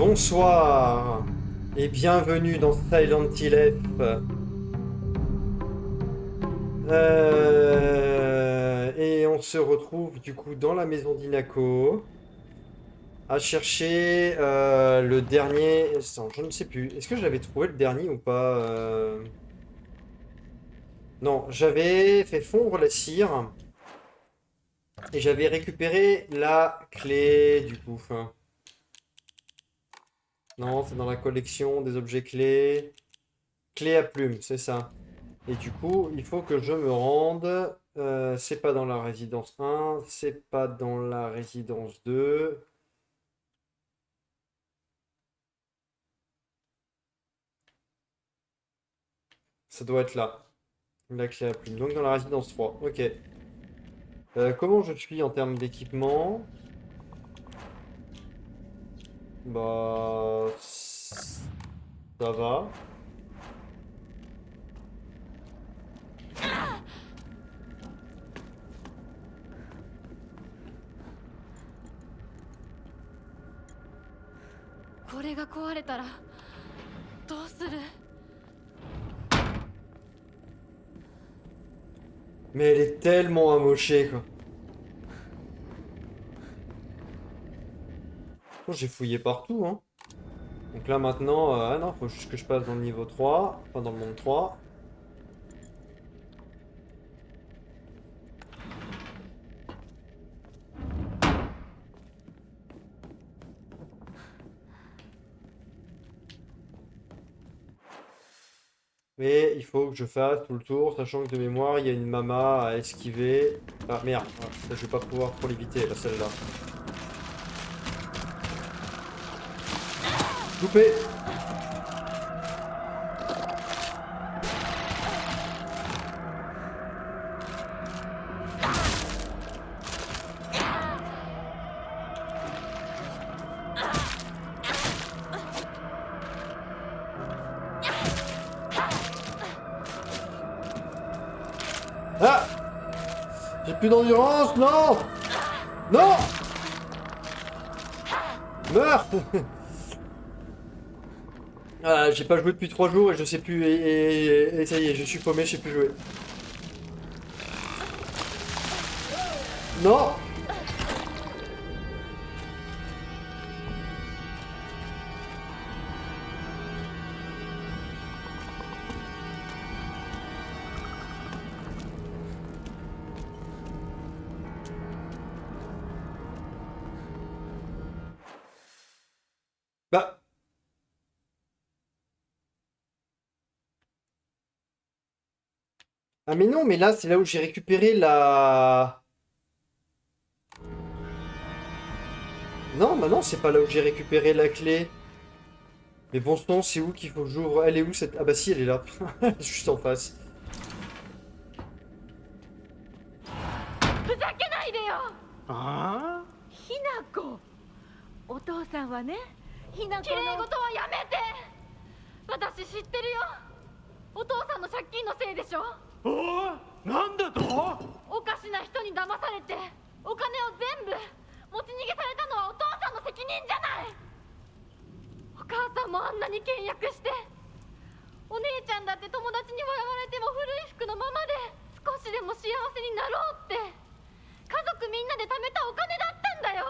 Bonsoir et bienvenue dans Silent Hill F. Et on se retrouve du coup dans la maison d'Inako à chercher le dernier. Attends, je ne sais plus. Est-ce que j'avais trouvé le dernier ou pas Non, j'avais fait fondre la cire et j'avais récupéré la clé du coup. Non, c'est dans la collection des objets clés. Clé à plume, c'est ça. Et du coup, il faut que je me rende. C'est pas dans la résidence 1, c'est pas dans la résidence 2. Ça doit être là. La clé à plume. Donc dans la résidence 3. Ok. Comment je suis en termes d'équipement? Bah. Ça va. これが壊れたらどうする？ Mais elle est tellement amochée, quoi. Oh, j'ai fouillé partout, hein. Donc là maintenant, ah non, faut juste que je passe dans le niveau 3. Enfin, dans le monde 3. Mais il faut que je fasse tout le tour, sachant que de mémoire, il y a une mama à esquiver. Ah merde, ah, ça, je vais pas pouvoir trop l'éviter, là, celle-là. Loupé! Ah! J'ai plus d'endurance, non! Non! Meurs! Ah, j'ai pas joué depuis 3 jours et je sais plus. Et ça y est, je suis paumé, je sais plus jouer. Non! Bah. Ah, mais non, mais là, c'est là où j'ai récupéré la. Non, bah non, c'est pas là où j'ai récupéré la clé. Mais bon sang, c'est où qu'il faut que j'ouvre? Elle est où cette. Ah bah si, elle est là. Juste en face. ふざけないでよ。ああ、ひなこ、お父さんはね、ひなこ綺麗の事はやめて。私知ってるよ。お父さんの借金のせいでしょ。おお、なんだと？おかしな人に騙されてお金を全部持ち逃げされたのはお父さんの責任じゃない。お母さんもあんなに倹約して、お姉ちゃんだって友達に笑われても古い服のままで少しでも幸せになろうって家族みんなで貯めたお金だったんだよ。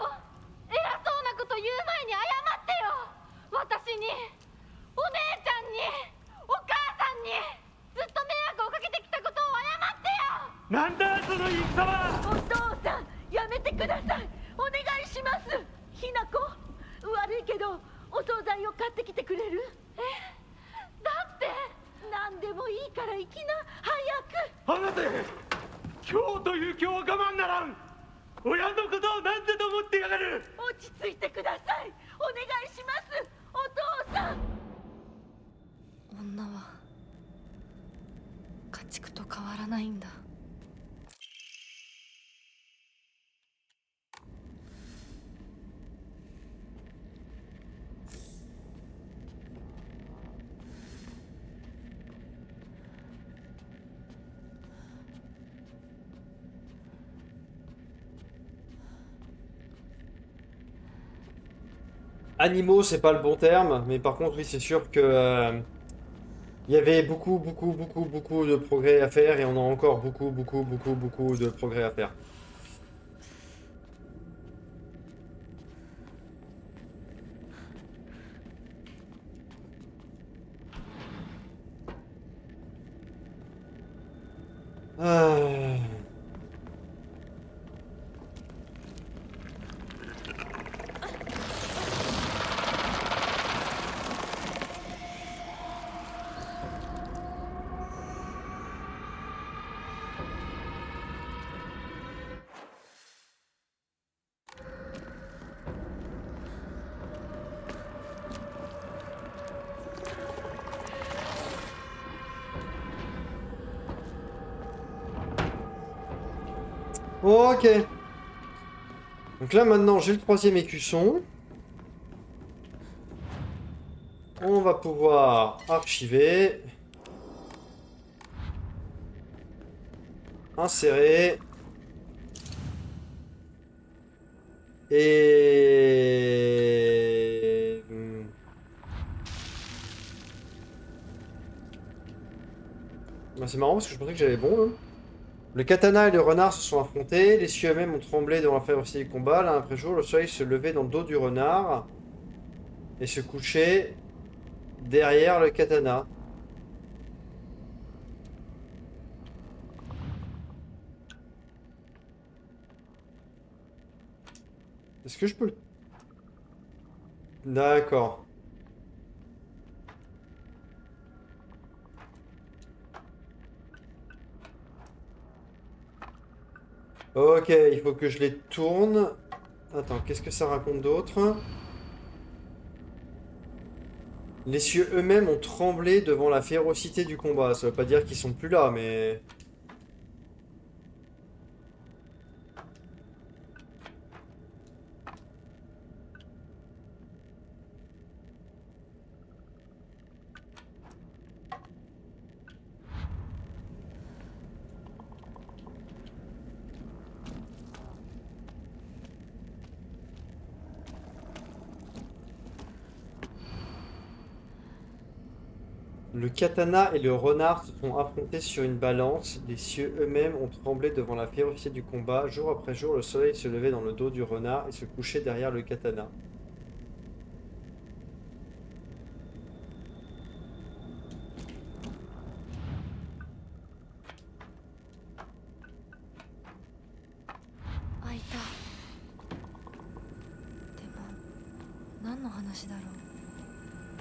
偉そうなこと言う前に謝ってよ。私に、お姉ちゃんに、お母さんにずっと迷惑をかけてきたことを謝ってよ。なんだその言い草は？お父さん、やめてください。お願いします。ひなこ、悪いけどお惣菜を買ってきてくれる？だって何でもいいから行きな、早く。離せ！今日という今日は我慢ならん。親のことを何でと思ってやがる。落ち着いてください。お願いします。お父さん。女は家畜と変わらないんだ。animaux, c'est pas le bon terme, mais par contre, oui, c'est sûr que il y avait beaucoup de progrès à faire et on a encore beaucoup de progrès à faire. Ah. Ok. Donc là maintenant j'ai le troisième écusson. On va pouvoir archiver. Insérer. Et... Bah, c'est marrant parce que je pensais que j'avais bon là. Le katana et le renard se sont affrontés. Les cieux eux-mêmes ont tremblé devant la férocité du combat. L'un après jour, le soleil se levait dans le dos du renard et se couchait derrière le katana. Est-ce que je peux le... D'accord. Ok, il faut que je les tourne. Attends, qu'est-ce que ça raconte d'autre? Les cieux eux-mêmes ont tremblé devant la férocité du combat. Ça veut pas dire qu'ils sont plus là, mais... Le katana et le renard se sont affrontés sur une balance. Les cieux eux-mêmes ont tremblé devant la férocité du combat. Jour après jour, le soleil se levait dans le dos du renard et se couchait derrière le katana.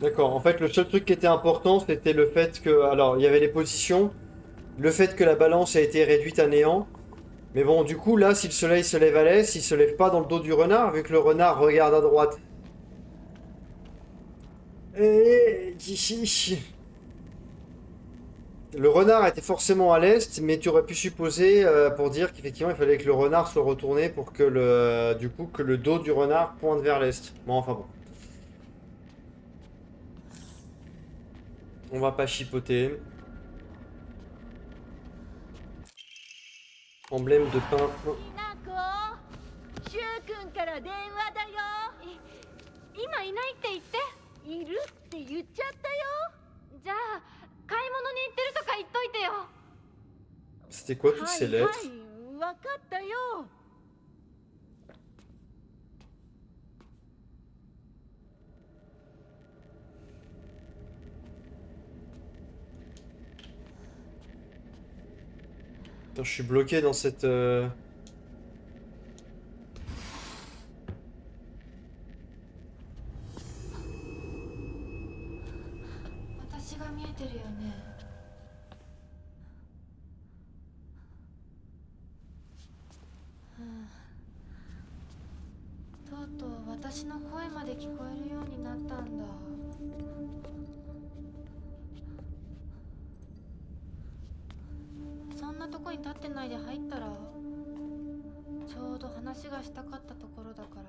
D'accord, en fait, le seul truc qui était important, c'était le fait que... Alors, il y avait les positions, le fait que la balance a été réduite à néant. Mais bon, du coup, là, si le soleil se lève à l'est, il se lève pas dans le dos du renard, vu que le renard regarde à droite. Et... Le renard était forcément à l'est, mais tu aurais pu supposer, pour dire qu'effectivement, il fallait que le renard soit retourné pour que le... Du coup, que le dos du renard pointe vers l'est. Bon, enfin bon. On va pas chipoter. Emblème de pain. Oh. ひなこシュウ君から電話だよ今いないって言って。いるって言っちゃったよじゃあ買い物に行ってるとか言っといてよ。 C'était quoi toutes は ces いは lettres? いわかったよ Putain, je suis bloqué dans cette... 私が見えてるよね。とうとう私の声まで聞こえるようになったんだ。そんなとこに立ってないで入ったら、ちょうど話がしたかったところだから。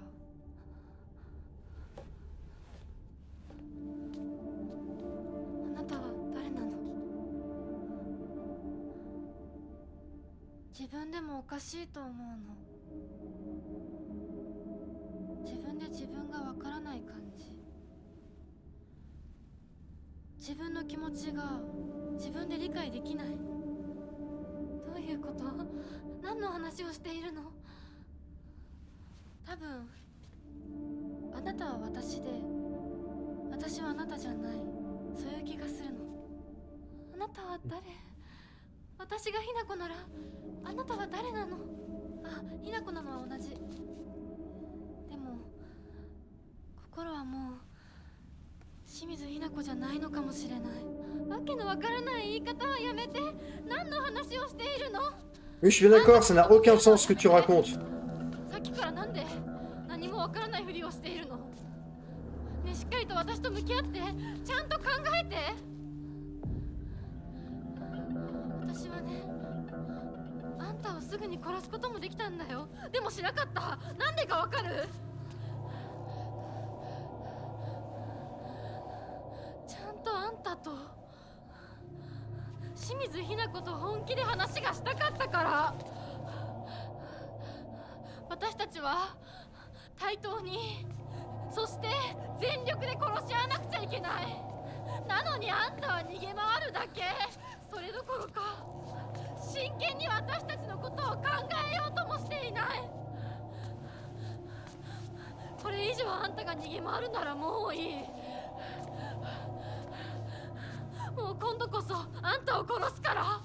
あなたは誰なの？自分でもおかしいと思うの。自分で自分がわからない感じ。自分の気持ちが自分で理解できない。どういうこと？何の話をしているの？多分あなたは私で私はあなたじゃない、そういう気がするの。あなたは誰？私がひなこならあなたは誰なの？あ、ひなこなのは同じ。でも心はもう清水ひな子じゃないのかもしれない。わけのわからない言い方はやめて。何の話をしているの？ Oui, je suis bien d'accord, ça n'a aucun sens ce que tu racontes. さっきからなんで何もわからないふりをしているの？ね、しっかりと私と向き合って、ちゃんと考えて。私はね、あんたをすぐに殺すこともできたんだよ。でもしなかった。なんでかわかる？ちゃんとあんたと清水ひな子と本気で話がしたかったから。私たちは対等に、そして全力で殺し合わなくちゃいけない。なのにあんたは逃げ回るだけ。それどころか真剣に私たちのことを考えようともしていない。これ以上あんたが逃げ回るならもういい。もう今度こそあんたを殺すから。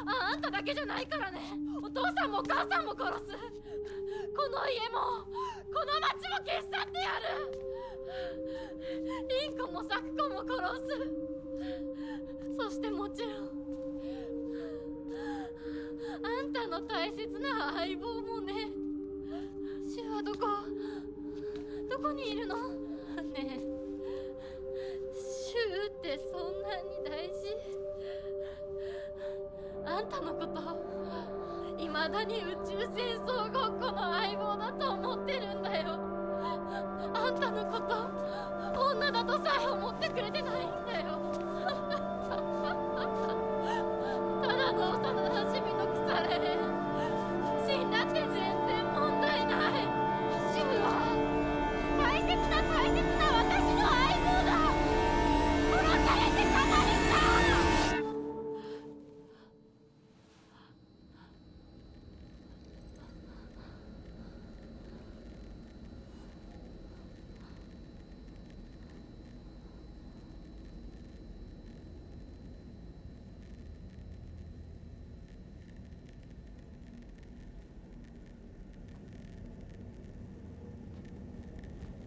あんただけじゃないからね。お父さんもお母さんも殺す。この家もこの町も消し去ってやる。凛子も咲子も殺す。そしてもちろんあんたの大切な相棒もね。シュはどこにいるの？ねえ、シュってそんなに大事？あんたのこと未だに宇宙戦争ごっこの相棒だと思ってるんだよ。あんたのこと女だとさえ思ってくれてないんだよ。ただの幼馴染の腐れ。死んだって全然問題ない。シュは大切な私の相棒だ。殺されてたまるか。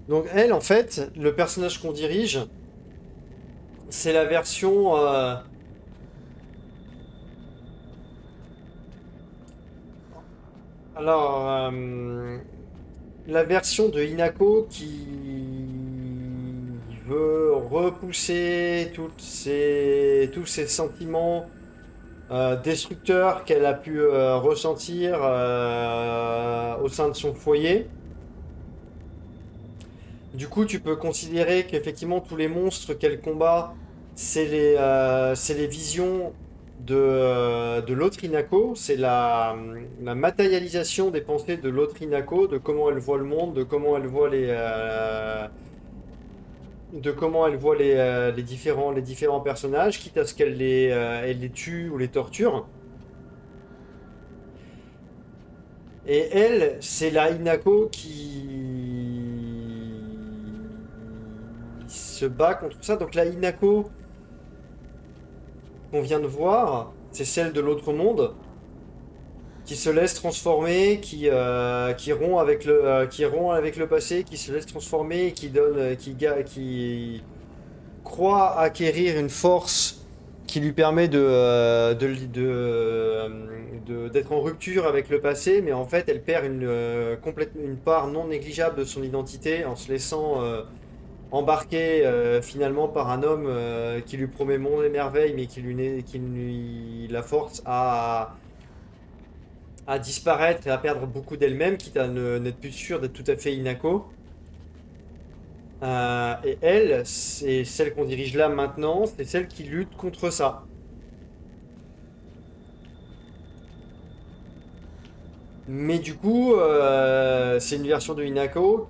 Donc elle, en fait, le personnage qu'on dirige, c'est la version... la version de Hinako qui veut repousser tous ces sentiments destructeurs qu'elle a pu ressentir au sein de son foyer. Du coup, tu peux considérer qu'effectivement tous les monstres qu'elle combat, c'est les visions de l'autre Hinako, c'est la matérialisation des pensées de l'autre Hinako, de comment elle voit le monde, de comment elle voit les différents personnages, quitte à ce qu'elle elle les tue ou les torture. Et elle, c'est la Hinako qui se bat contre ça. Donc la Hinako qu'on vient de voir, c'est celle de l'autre monde, qui se laisse transformer, qui rompt avec le passé, qui se laisse transformer, et qui croit acquérir une force qui lui permet d'être en rupture avec le passé, mais en fait elle perd une part non négligeable de son identité en se laissant embarquer finalement par un homme qui lui promet monde et merveille, mais qui lui la force à disparaître et à perdre beaucoup d'elle-même, quitte à n'être plus sûre d'être tout à fait Hinako. Et elle, c'est celle qu'on dirige là maintenant, c'est celle qui lutte contre ça. Mais du coup, c'est une version de Hinako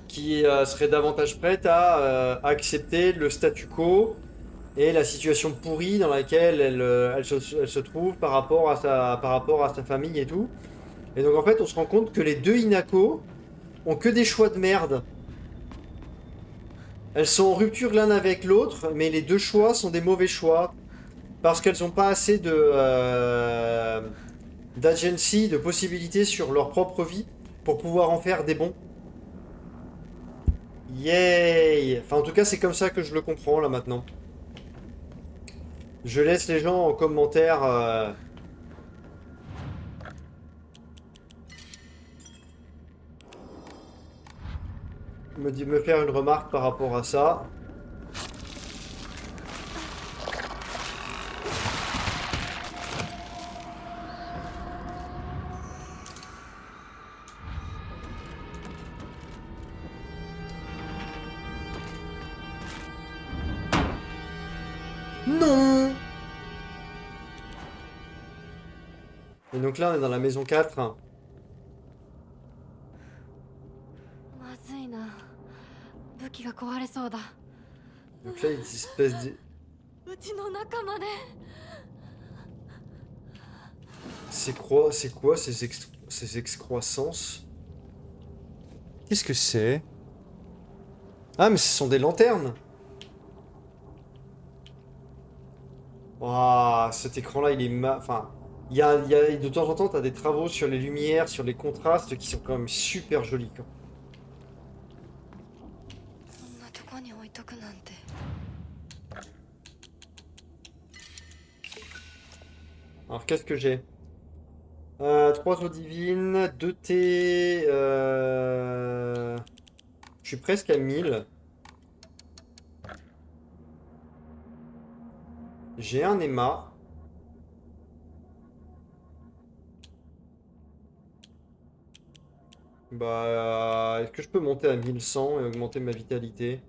qui serait davantage prête à accepter le statu quo et la situation pourrie dans laquelle elle se trouve par rapport à sa famille et tout. Et donc en fait, on se rend compte que les deux Hinako ont que des choix de merde. Elles sont en rupture l'un avec l'autre, mais les deux choix sont des mauvais choix. Parce qu'elles n'ont pas assez d'agency, de possibilités sur leur propre vie pour pouvoir en faire des bons. Yay! Enfin, en tout cas, c'est comme ça que je le comprends là maintenant. Je laisse les gens en commentaire. Me faire une remarque par rapport à ça. Non! Et donc là, on est dans la maison 4. まずいな。武器が壊れそうだ。 Donc là, il y a des espèces de... うちの中まで。 C'est quoi ces excroissances? Qu'est-ce que c'est? Ah, mais ce sont des lanternes! Waouh, cet écran-là, il est Enfin, de temps en temps, t'as des travaux sur les lumières, sur les contrastes qui sont quand même super jolis, quoi. こんなとこに置いとくなんて。 Alors, qu'est-ce que j'ai? 3 eaux divines, 2 thé... Je suis presque à 1000. J'ai un Emma. Bah, est-ce que je peux monter à 1100 et augmenter ma vitalité?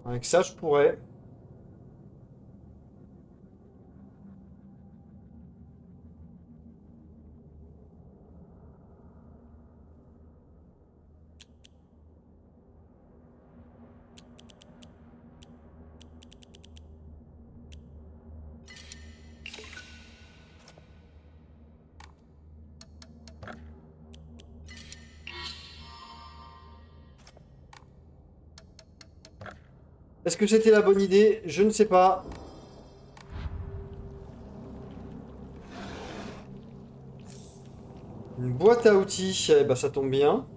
Avec ça, je pourrais. Est-ce que c'était la bonne idée? Je ne sais pas. Une boîte à outils, eh ben, ça tombe bien.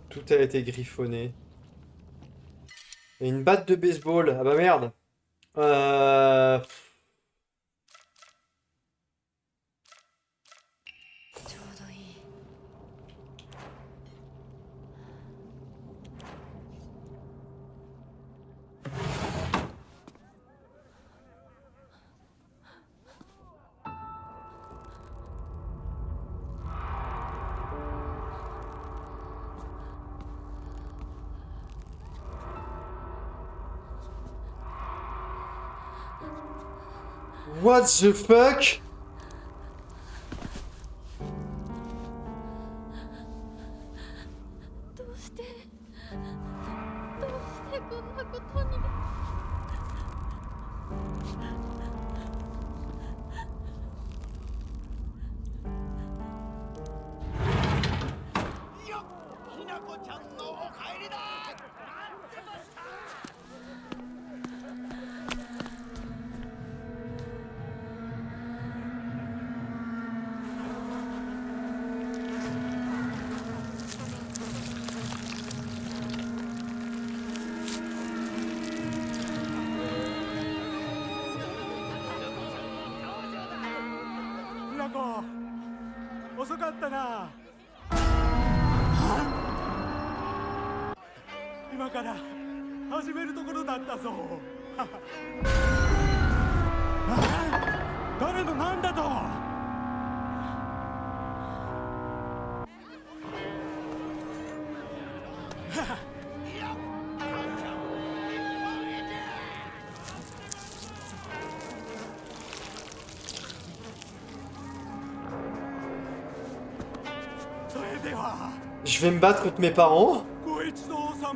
Tout a été griffonné. Et une batte de baseball. Ah bah merde. Euh... ちょうどいい。 What the fuck? どうしてこんなことに。 ひなこちゃんのお帰りだ。 ひなこ、遅かったな。今から始めるところだったぞ。誰のなんだと。それでは Je vais me battre contre mes parents? ご一同様、校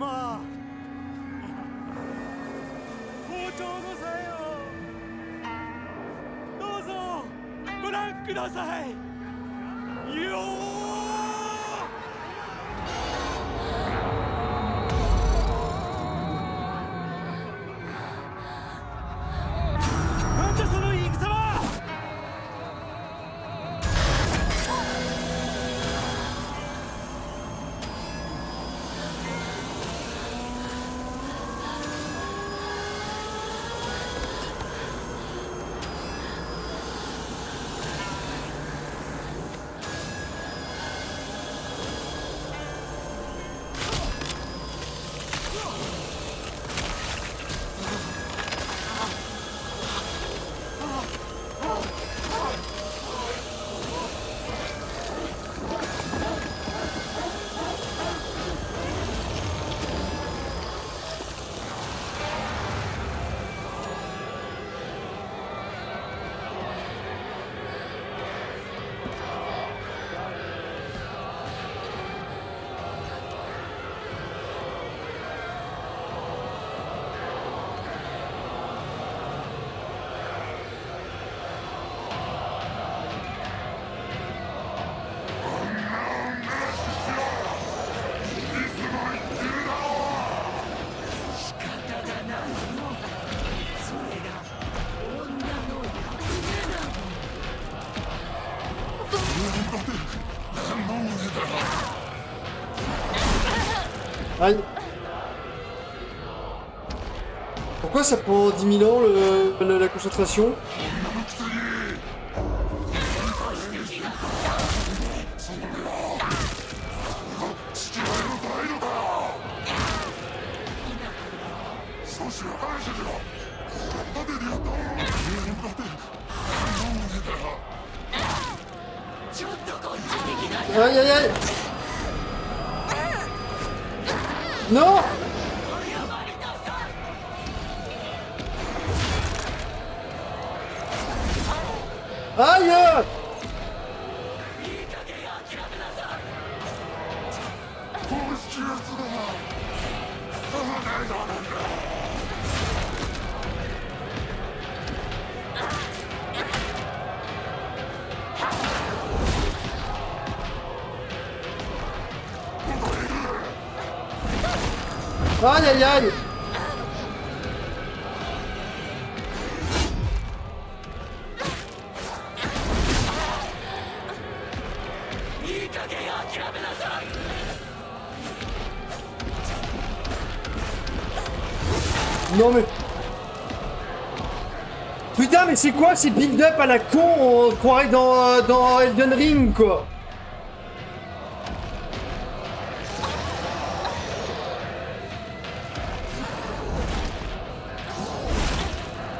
長のさよ、どうぞご覧ください。よー、なんじゃその戦は。Aïe. Pourquoi ça prend 10 000 ans la concentration? Aïe aïe aïe. Non. Aïe. Aïe aïe aïe. Non mais... Putain mais c'est quoi ces build-up à la con? On croirait dans Elden Ring quoi.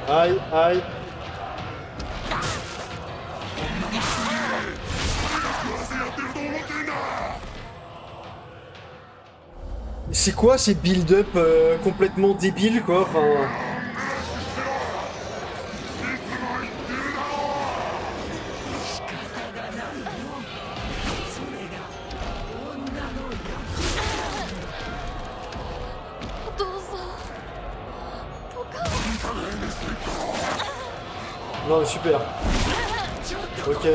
Aïe, aïe. C'est quoi ces build-up complètement débiles quoi, enfin... Non mais super. Ok.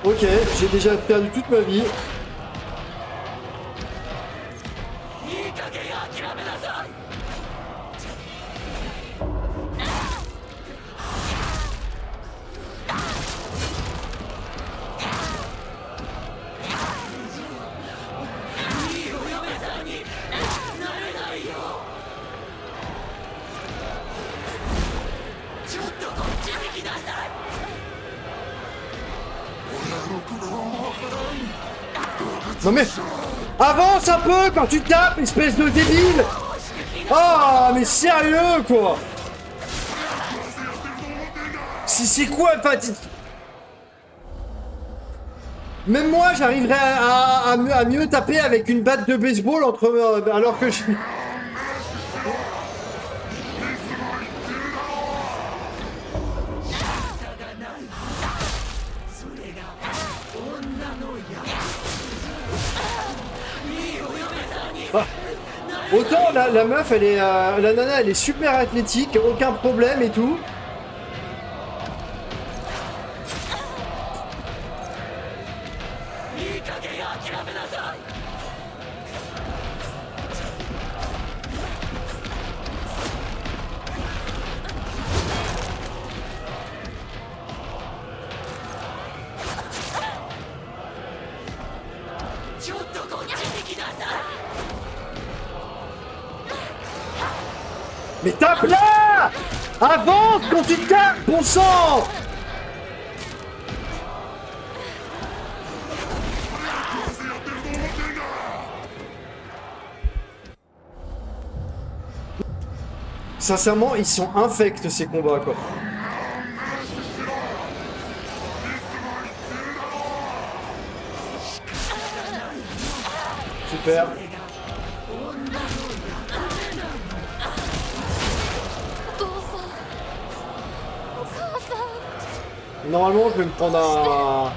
Ok, j'ai déjà perdu toute ma vie. Non mais... Avance un peu quand tu tapes, espèce de débile! Oh, mais sérieux, quoi! C'est quoi, enfin... Même moi, j'arriverais à mieux taper avec une batte de baseball alors que je... Ah. Autant la meuf, elle est... la nana, elle est super athlétique, aucun problème et tout. Mais tape là! Avance quand tu tapes, bon sang! Sincèrement, ils sont infects ces combats, quoi. Super. Normalement, je vais me prendre un...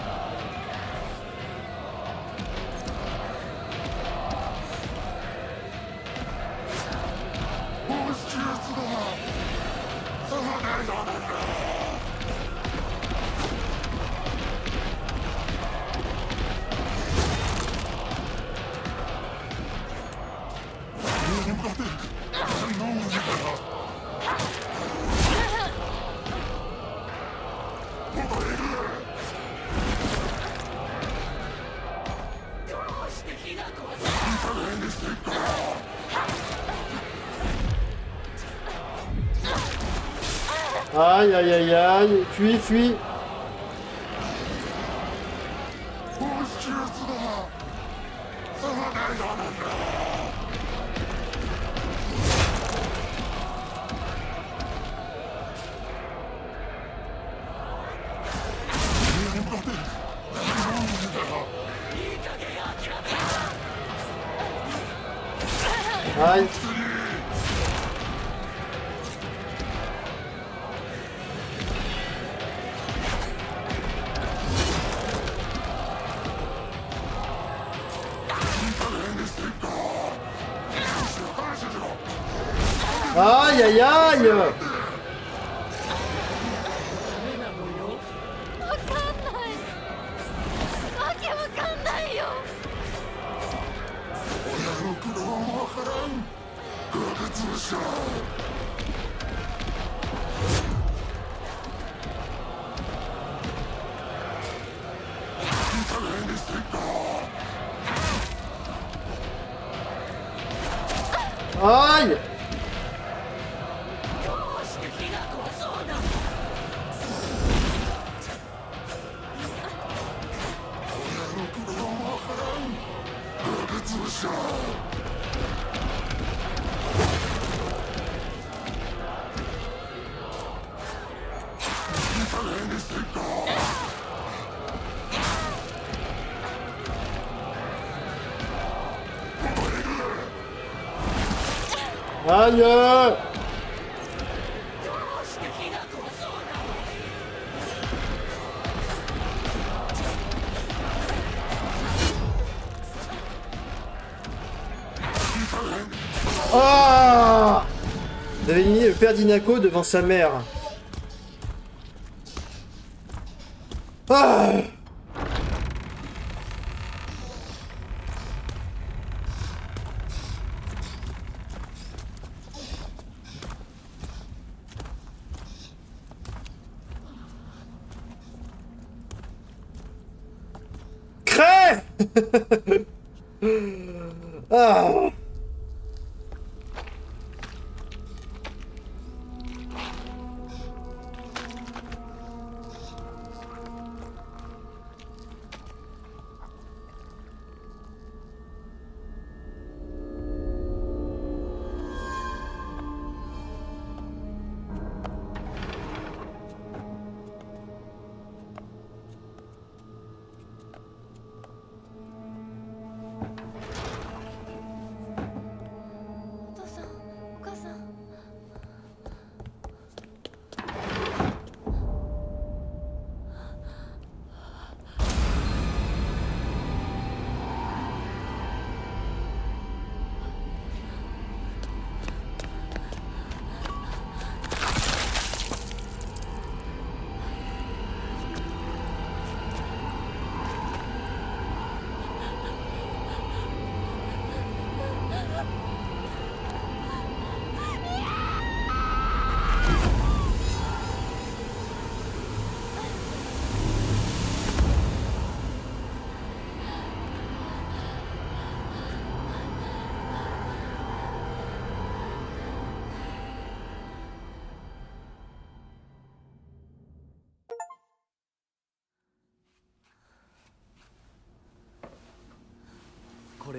Aïe, aïe, aïe, aïe. Fuis, fuis. Aïe. Aïe, aïe, aïe. Aïe. Aïe. Ah! Vous avez éliminé le père d'Inako devant sa mère. Ah! Crève! Ah!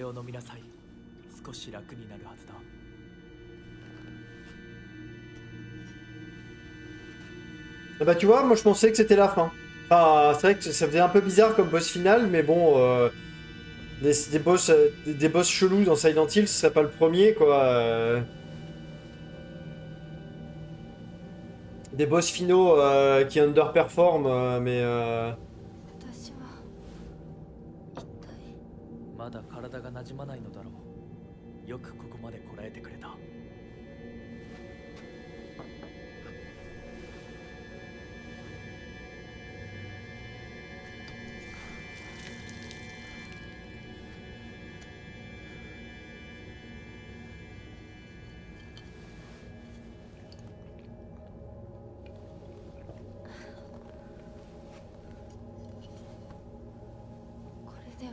れを飲みなさい。少し楽になるはずだ。 Ah bah tu vois, moi je pensais que c'était la fin. Enfin, c'est vrai que ça faisait un peu bizarre comme boss final, mais bon, des boss, des boss chelous dans Silent Hill, ce serait pas le premier, quoi. Des boss finaux qui underperforment, mais... 私は一体。 まだ体が馴染まないのだろう。よくここまでこらえてくれた。 これでは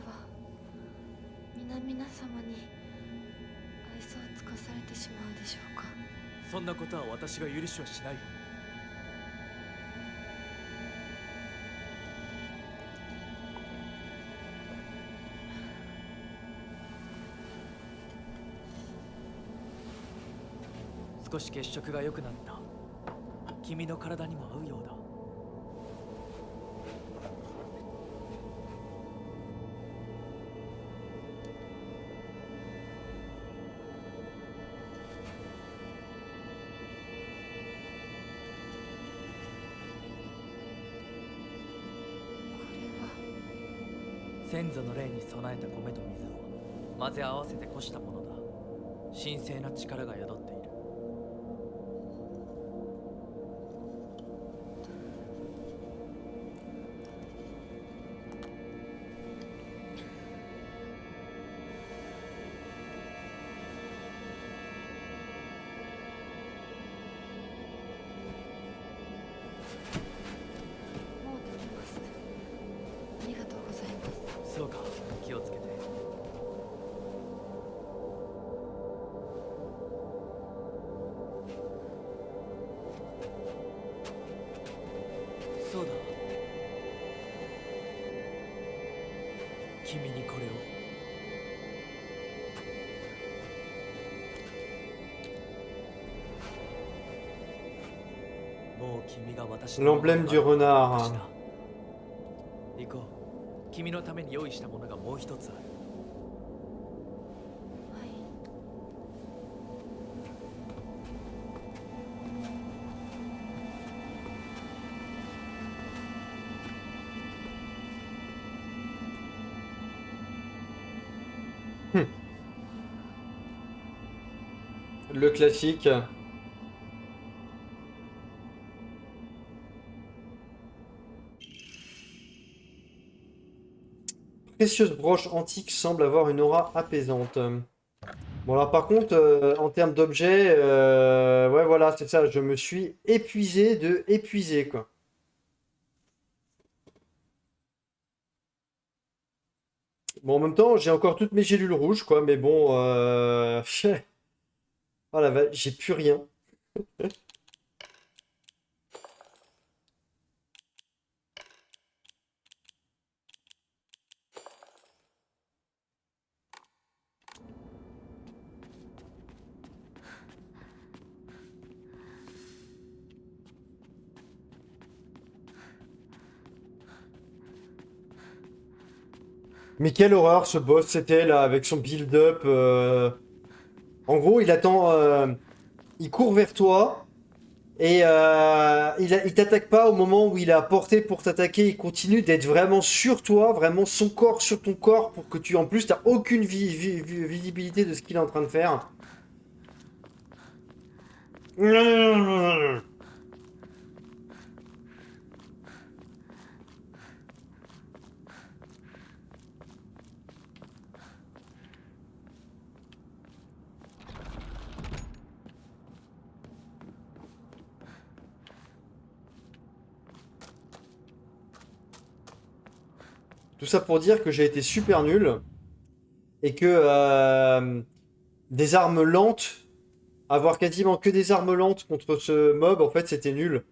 皆様に愛想を尽かされてしまうでしょうか。そんなことは私が許しはしない。 少し血色が良くなった。君の体にも合うようだ。先祖の霊に備えた米と水を混ぜ合わせてこしたものだ。神聖な力が宿っている。 もうできます。ありがとうございます。そうか、気をつけて。そうだ。君にこれを。もう君が私の l'emblème du renard. 行こう。君のために用意したものがもう一つある。はい。 Le classique. Précieuse broche antique semble avoir une aura apaisante. Bon alors par contre, en termes d'objets, ouais voilà, c'est ça, je me suis épuisé de épuiser quoi. Bon en même temps, j'ai encore toutes mes gélules rouges quoi, mais bon, oh la vache, j'ai plus rien. Mais quelle horreur ce boss c'était là avec son build-up. En gros, il attend, il court vers toi et il t'attaque pas au moment où il est à portée pour t'attaquer. Il continue d'être vraiment sur toi, vraiment son corps sur ton corps pour que tu en plus t'as aucune visibilité de ce qu'il est en train de faire. Tout ça pour dire que j'ai été super nul et que des armes lentes, avoir quasiment que des armes lentes contre ce mob, en fait, c'était nul.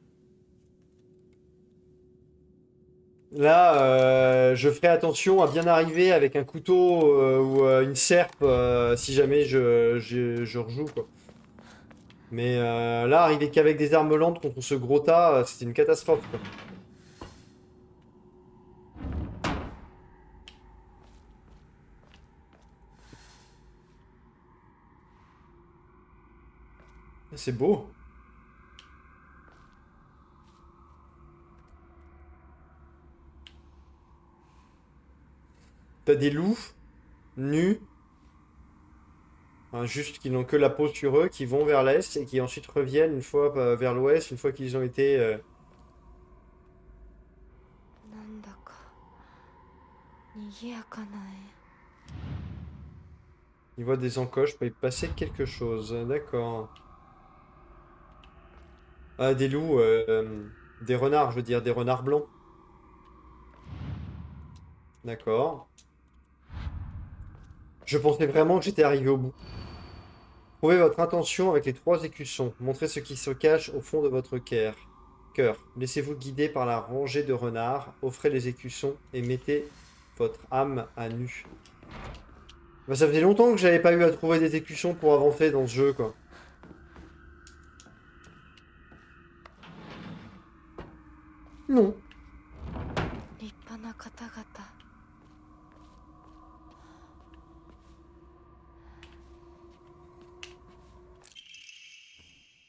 Là, je ferai attention à bien arriver avec un couteau ou une serpe si jamais je rejoue, quoi. Mais là, arriver qu'avec des armes lentes contre ce gros tas, c'était une catastrophe, quoi. C'est beau. T'as des loups nus, hein, juste qui n'ont que la peau sur eux, qui vont vers l'est et qui ensuite reviennent une fois vers l'ouest, une fois qu'ils ont été. なんだか賑やかな Ils voient des encoches, peut y passer quelque chose. D'accord. Ah, des loups, des renards, je veux dire, des renards blancs. D'accord. Je pensais vraiment que j'étais arrivé au bout. Trouvez votre intention avec les 3 écussons. Montrez ce qui se cache au fond de votre cœur. Laissez-vous guider par la rangée de renards. Offrez les écussons et mettez votre âme à nu. Bah, ça faisait longtemps que j'avais pas eu à trouver des écussons pour avancer dans ce jeu, quoi. Non. 立派な方々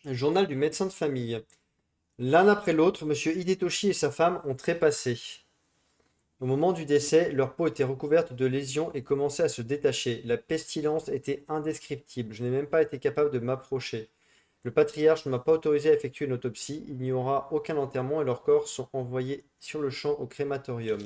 Journal du médecin de famille. L'un après l'autre, Monsieur Hidetoshi et sa femme ont trépassé. Au moment du décès, leur peau était recouverte de lésions et commençait à se détacher. La pestilence était indescriptible. Je n'ai même pas été capable de m'approcher. Le patriarche ne m'a pas autorisé à effectuer une autopsie. Il n'y aura aucun enterrement et leurs corps sont envoyés sur le champ au crématorium.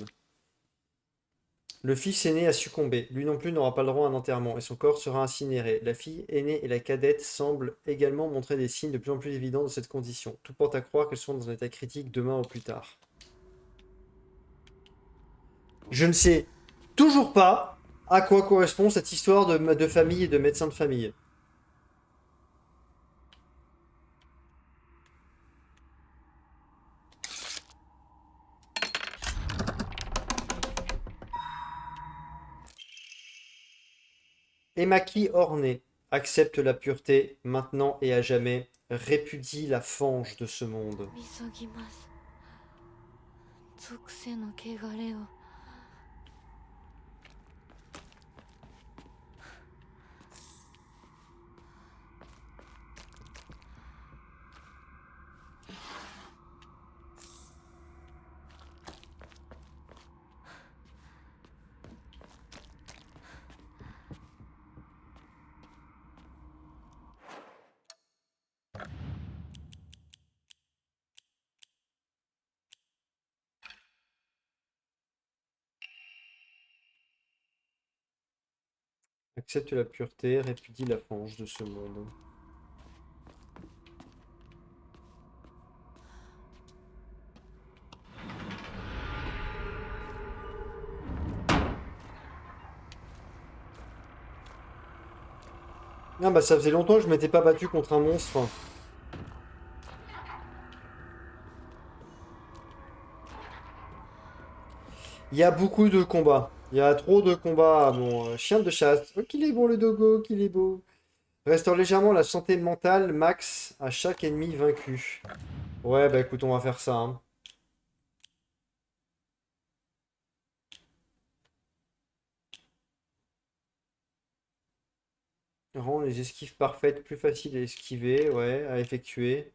Le fils aîné a succombé. Lui non plus n'aura pas le droit à un enterrement et son corps sera incinéré. La fille aînée et la cadette semblent également montrer des signes de plus en plus évidents de cette condition. Tout porte à croire qu'elles seront dans un état critique demain au plus tard. Je ne sais toujours pas à quoi correspond cette histoire de famille et de médecin de famille. Emaki orné accepte la pureté maintenant et à jamais, répudie la fange de ce monde. 急ぎます属性の汚れを Accepte la pureté, répudie la fange de ce monde. Ah bah ça faisait longtemps que je m'étais pas battu contre un monstre. Il y a beaucoup de combats. Il y a trop de combats. Bon, chien de chasse. Oh, qu'il est bon le dogo, qu'il est beau. Restaure légèrement la santé mentale max à chaque ennemi vaincu. Ouais, bah écoute, on va faire ça, hein. Rend les esquives parfaites plus faciles à esquiver, ouais, à effectuer.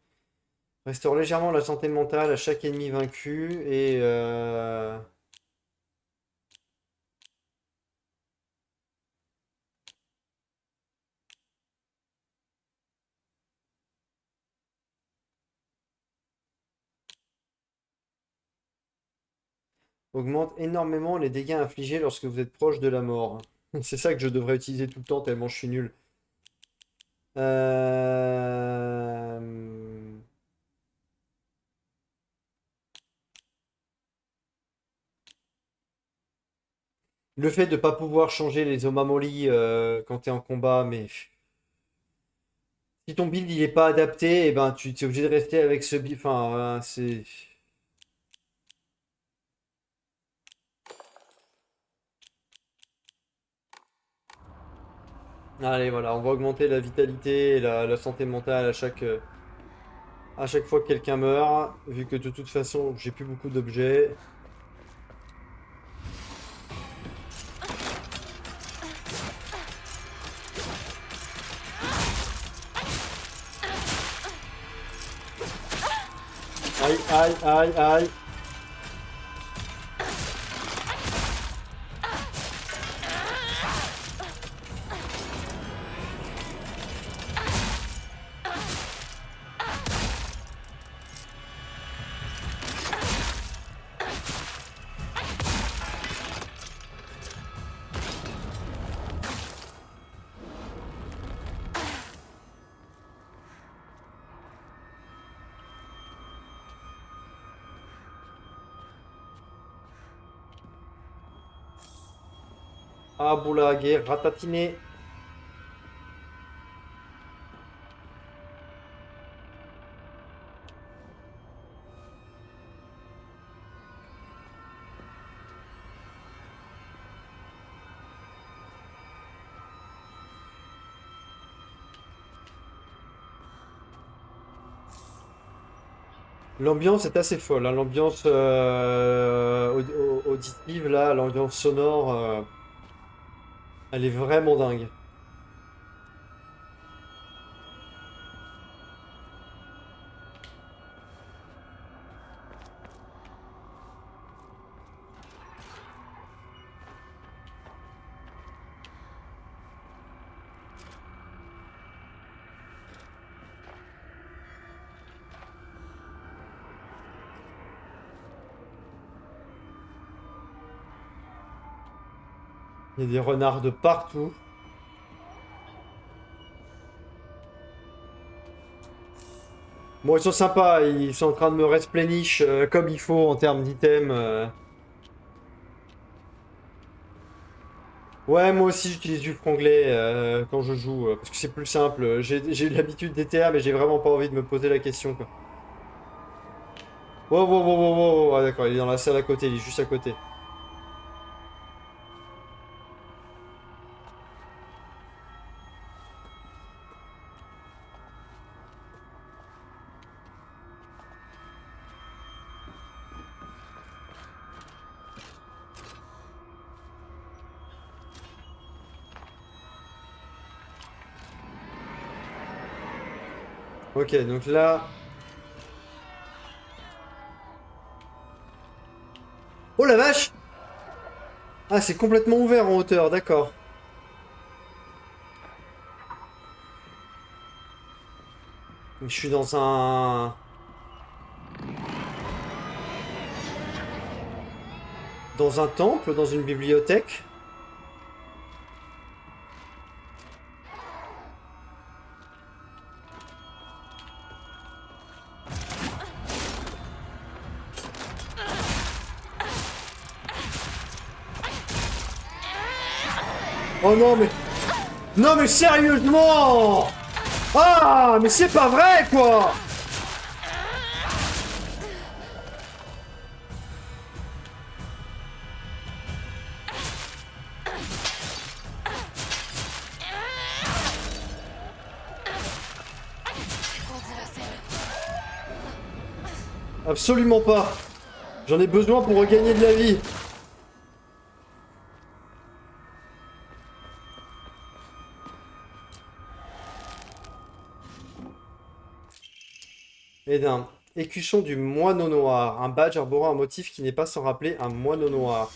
Restaure légèrement la santé mentale à chaque ennemi vaincu et augmente énormément les dégâts infligés lorsque vous êtes proche de la mort. C'est ça que je devrais utiliser tout le temps tellement je suis nul. Euh... Le fait de pas pouvoir changer les Omamori quand t'es en combat, mais si ton build il est pas adapté, et ben tu es obligé de rester avec ce build. Enfin, c'est. Allez, voilà, on va augmenter la vitalité et la santé mentale à chaque fois que quelqu'un meurt, vu que de toute façon, j'ai plus beaucoup d'objets. Aïe, aïe, aïe, aïe. Ah, boulaguer, ratatiné. L'ambiance est assez folle, hein. L'ambiance auditive, là, l'ambiance sonore, elle est vraiment dingue. Il y a des renards de partout. Bon, ils sont sympas, ils sont en train de me resplenish comme il faut en termes d'items. Ouais, moi aussi j'utilise du franglais quand je joue, parce que c'est plus simple. J'ai l'habitude des TR, mais j'ai vraiment pas envie de me poser la question, quoi. Wow, wow, wow, wow, wow. Ah, d'accord, il est dans la salle à côté, il est juste à côté. Ok, donc là... Oh la vache! Ah, c'est complètement ouvert en hauteur, d'accord. Je suis dans un... Dans un temple, dans une bibliothèque. Oh non mais... Non mais sérieusement! Ah, mais c'est pas vrai, quoi! Absolument pas. J'en ai besoin pour regagner de la vie. Et d'un écusson du moineau noir. Un badge arborant un motif qui n'est pas sans rappeler un moineau noir.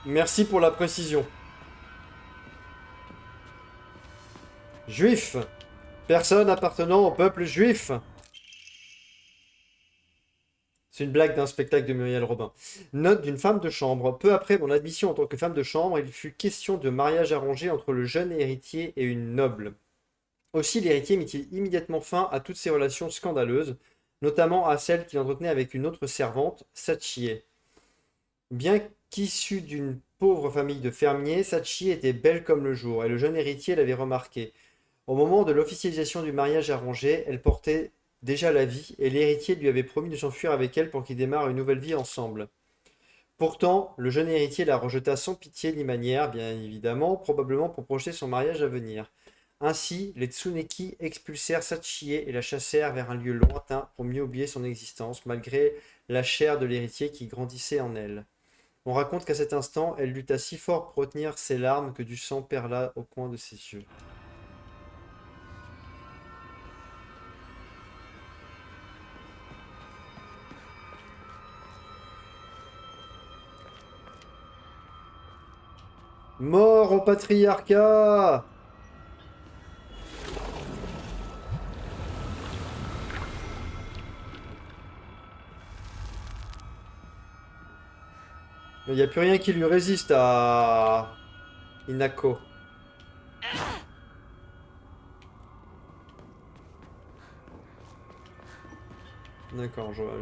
Merci pour la précision. Juif. Personne appartenant au peuple juif. C'est une blague d'un spectacle de Muriel Robin. Note d'une femme de chambre. Peu après mon admission en tant que femme de chambre, il fut question de mariage arrangé entre le jeune héritier et une noble. Aussi, l'héritier mit-il immédiatement fin à toutes ces relations scandaleuses, notamment à celle qu'il entretenait avec une autre servante, Sachie. Bien qu'issue d'une pauvre famille de fermiers, Sachie était belle comme le jour, et le jeune héritier l'avait remarqué. Au moment de l'officialisation du mariage arrangé, elle portait déjà la vie, et l'héritier lui avait promis de s'enfuir avec elle pour qu'ils démarrent une nouvelle vie ensemble. Pourtant, le jeune héritier la rejeta sans pitié ni manière, bien évidemment, probablement pour projeter son mariage à venir. Ainsi, les Tsuneki expulsèrent Sachie et la chassèrent vers un lieu lointain pour mieux oublier son existence, malgré la chair de l'héritier qui grandissait en elle. On raconte qu'à cet instant, elle lutta si fort pour retenir ses larmes que du sang perla au coin de ses yeux. Mort au patriarcat! Il n'y a plus rien qui lui résiste à Inako. D'accord, je vois.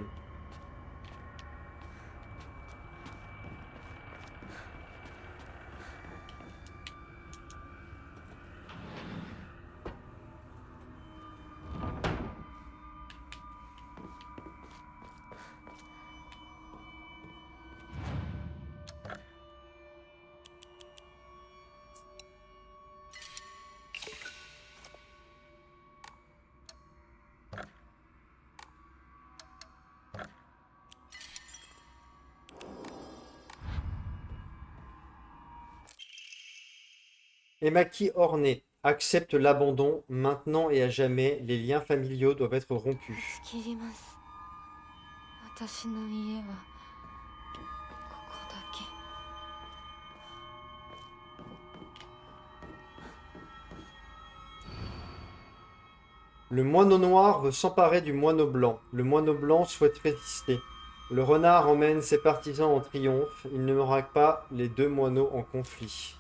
Emaki Orné accepte l'abandon. Maintenant et à jamais, les liens familiaux doivent être rompus. 切ります。私の家はここだけ。Le moineau noir veut s'emparer du moineau blanc. Le moineau blanc souhaite résister. Le renard emmène ses partisans en triomphe. Il ne m'aura pas les deux moineaux en conflit.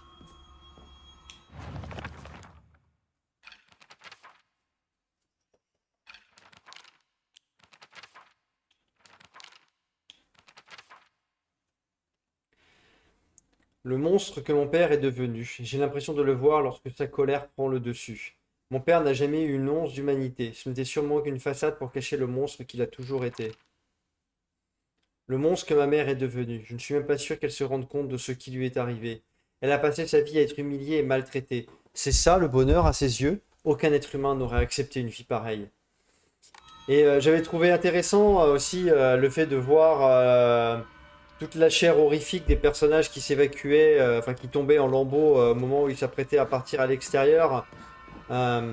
Le monstre que mon père est devenu. J'ai l'impression de le voir lorsque sa colère prend le dessus. Mon père n'a jamais eu une once d'humanité. Ce n'était sûrement qu'une façade pour cacher le monstre qu'il a toujours été. Le monstre que ma mère est devenue. Je ne suis même pas sûr qu'elle se rende compte de ce qui lui est arrivé. Elle a passé sa vie à être humiliée et maltraitée. C'est ça le bonheur à ses yeux? Aucun être humain n'aurait accepté une vie pareille. Et j'avais trouvé intéressant aussi le fait de voir toute la chair horrifique des personnages qui s'évacuaient, enfin qui tombaient en lambeaux au moment où ils s'apprêtaient à partir à l'extérieur. Un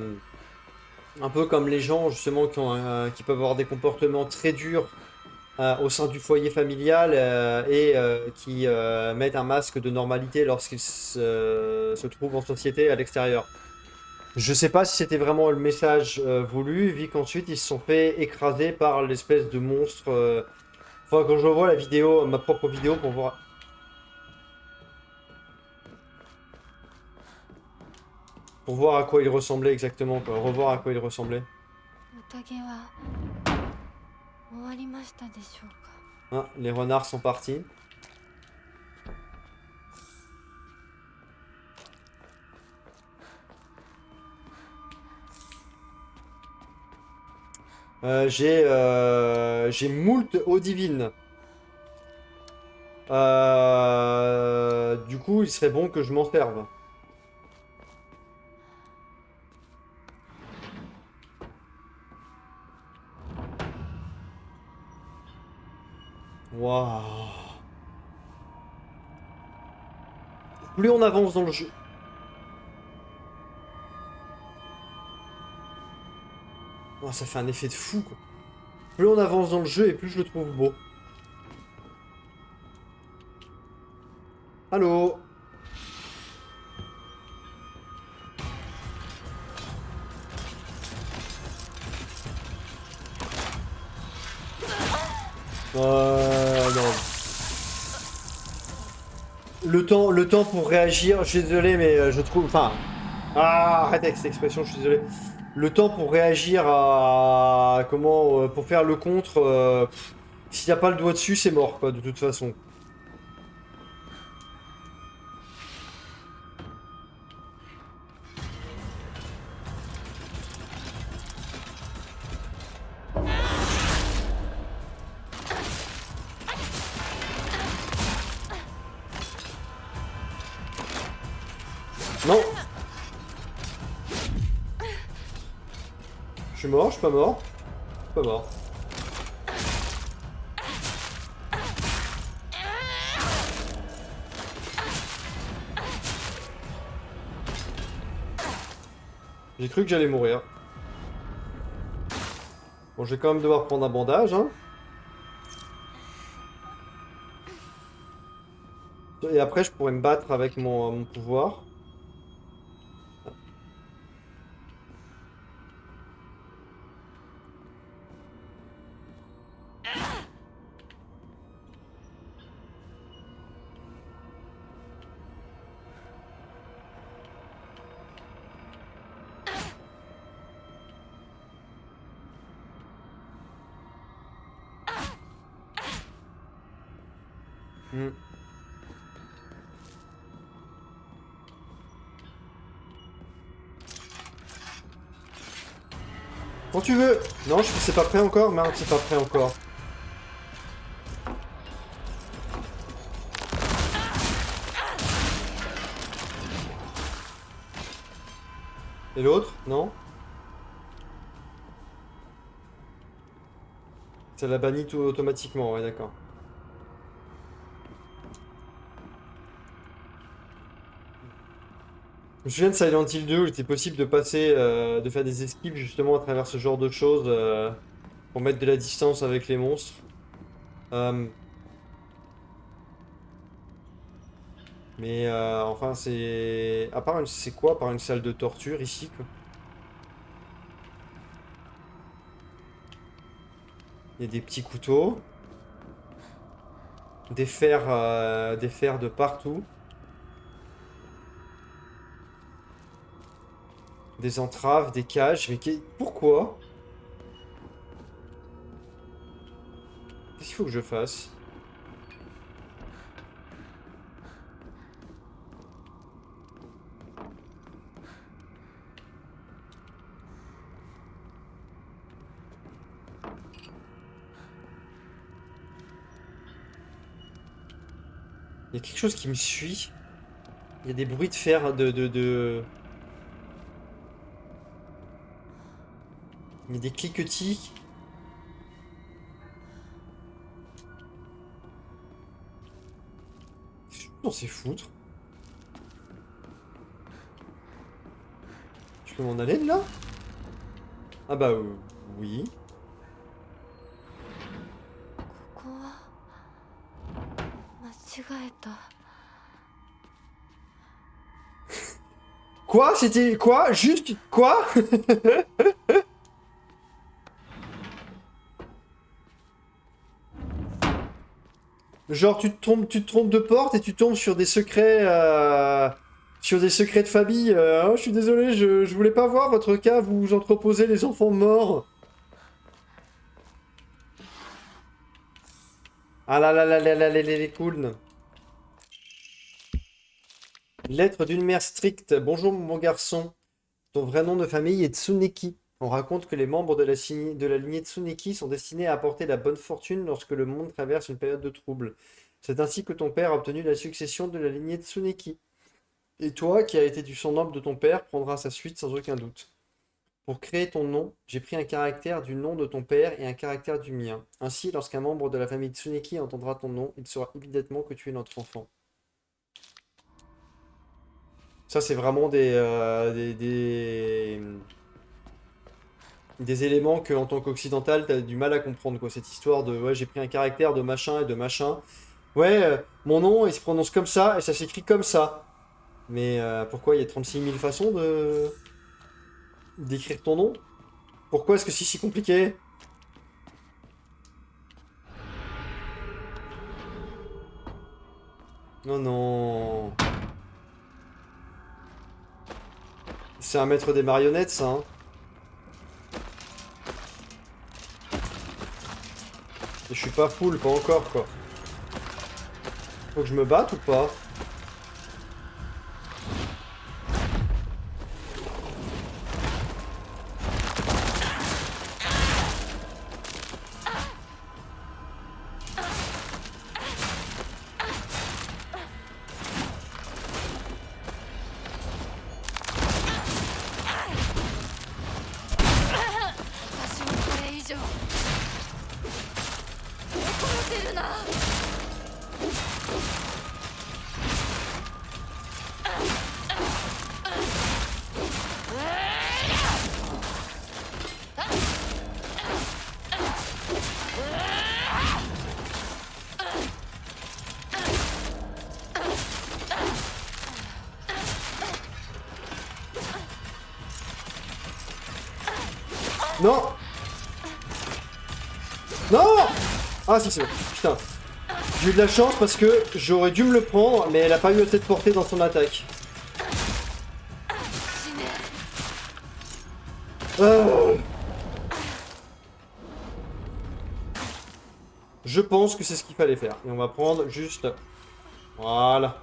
peu comme les gens justement qui peuvent avoir des comportements très durs au sein du foyer familial et qui mettent un masque de normalité lorsqu'ils se trouvent en société à l'extérieur. Je sais pas si c'était vraiment le message voulu, vu qu'ensuite ils se sont fait écraser par l'espèce de monstre. Faudra que je revoie la vidéo, ma propre vidéo pour voir. Pour voir à quoi il ressemblait exactement, quoi. Revoir à quoi il ressemblait. 宴は終わりましたでしょうか。 Ah, les renards sont partis. J'ai moult eau divine. Du coup, il serait bon que je m'en serve. Waouh. Plus on avance dans le jeu. Oh, ça fait un effet de fou, quoi. Plus on avance dans le jeu et plus je le trouve beau. Allô? Non. Le temps pour réagir, je suis désolé, mais je trouve... Enfin... Ah, arrête avec cette expression, je suis désolé. Le temps pour réagir à... Comment... pour faire le contre... s'il n'y a pas le doigt dessus, c'est mort, quoi, de toute façon. Non. Je suis mort, je suis pas mort. Je suis pas mort. J'ai cru que j'allais mourir. Bon, je vais quand même devoir prendre un bandage, hein. Et après, je pourrais me battre avec mon pouvoir. Hmm. Quand tu veux. Non, c'est pas prêt encore. Merde, c'est pas prêt encore. Et l'autre? Non? Ça l'a banni tout automatiquement, ouais, d'accord. Je me souviens de Silent Hill 2 où il était possible de passer, de faire des esquives justement à travers ce genre de choses pour mettre de la distance avec les monstres. Euh, enfin, c'est. À part une. C'est quoi? À part une salle de torture ici, quoi. Il y a des petits couteaux. Des fers de partout. Des entraves, des cages. Mais pourquoi? Qu'est-ce qu'il faut que je fasse? Il y a quelque chose qui me suit. Il y a des bruits de fer Il y a des cliquetis. Qu'est-ce qu'on s'est foutre? Je peux m'en aller de là? Ah bah oui. ここは間違えた。 Quoi? C'était quoi? Juste quoi? Genre tu te trompes de porte et tu tombes sur des secrets de famille. Oh, je suis désolé, je voulais pas voir votre cas, vous entreposez les enfants morts. Ah là là là là là les cool. Lettre d'une mère stricte. Bonjour mon bon garçon. Ton vrai nom de famille est Tsuneki. On raconte que les membres de la lignée Tsuneki sont destinés à apporter la bonne fortune lorsque le monde traverse une période de trouble. C'est ainsi que ton père a obtenu la succession de la lignée Tsuneki. Et toi, qui as été du sang noble de ton père, prendras sa suite sans aucun doute. Pour créer ton nom, j'ai pris un caractère du nom de ton père et un caractère du mien. Ainsi, lorsqu'un membre de la famille Tsuneki entendra ton nom, il saura immédiatement que tu es notre enfant. Ça, c'est vraiment des éléments que, en tant qu'occidental, t'as du mal à comprendre, quoi. Cette histoire de, ouais, j'ai pris un caractère de machin et de machin. Ouais, mon nom, il se prononce comme ça et ça s'écrit comme ça. Mais pourquoi il y a 36 000 façons d'écrire ton nom? Pourquoi est-ce que c'est si compliqué? Non, non. C'est un maître des marionnettes, ça, hein. Et je suis pas full, pas encore, quoi. Faut que je me batte ou pas? るな。Non! Non! Ah si c'est bon. Putain. J'ai eu de la chance parce que j'aurais dû me le prendre, mais elle a pas eu assez de portée dans son attaque. Je pense que c'est ce qu'il fallait faire. Et on va prendre juste... Voilà.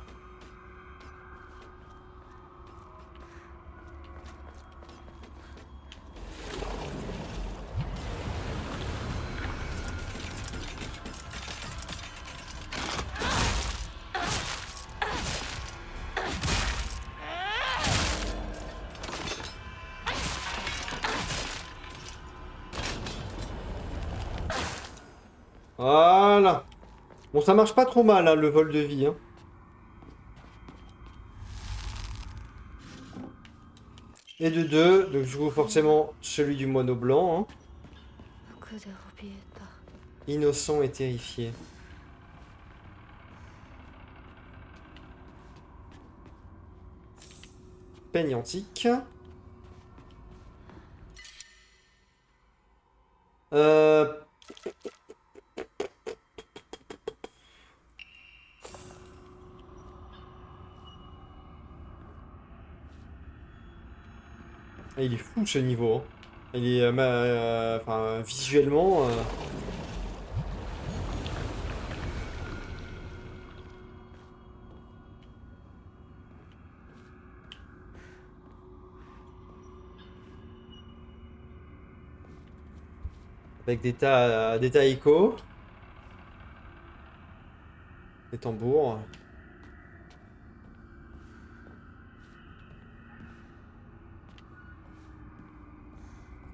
Voilà. Bon, ça marche pas trop mal, hein, le vol de vie. Hein. Et de 2, donc je joue forcément celui du moineau blanc. Hein. 服で怯えた。 Innocent et terrifié. Peigne antique. Euh... Ah, il est fou ce niveau. Hein. Il est enfin, visuellement. Avec des taïkos. Des tambours.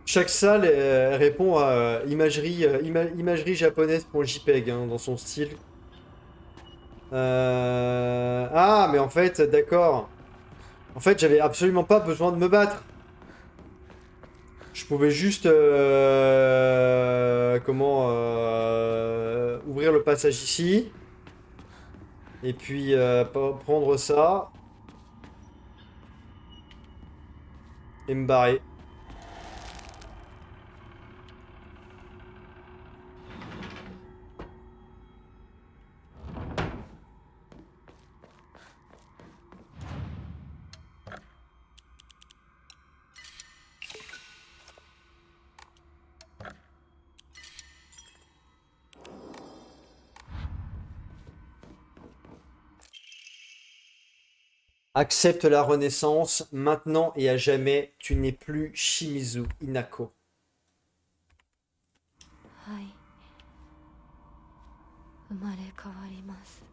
Chaque salle répond à imagerie japonaise.jpg hein, dans son style. Ah, mais en fait, d'accord. En fait, j'avais absolument pas besoin de me battre. Je pouvais juste... ouvrir le passage ici. Et puis prendre ça. Et me barrer. Accepte la renaissance, maintenant et à jamais, tu n'es plus Shimizu Inako. はい。生まれ変わります。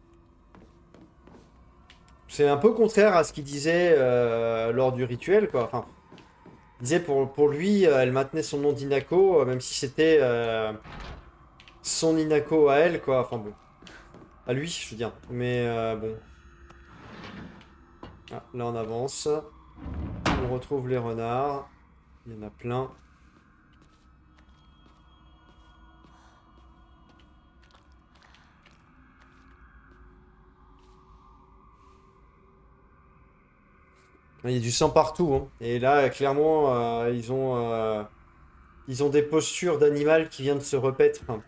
C'est un peu contraire à ce qu'il disait lors du rituel, quoi. Enfin, il disait pour lui, elle maintenait son nom d'Inako, même si c'était son Inako à elle, quoi. Enfin bon. À lui, je veux dire. Mais bon. Ah, là, on avance. On retrouve les renards. Il y en a plein. Il y a du sang partout. Hein. Et là, clairement, ils ont des postures d'animal qui vient de se repaître. Hein.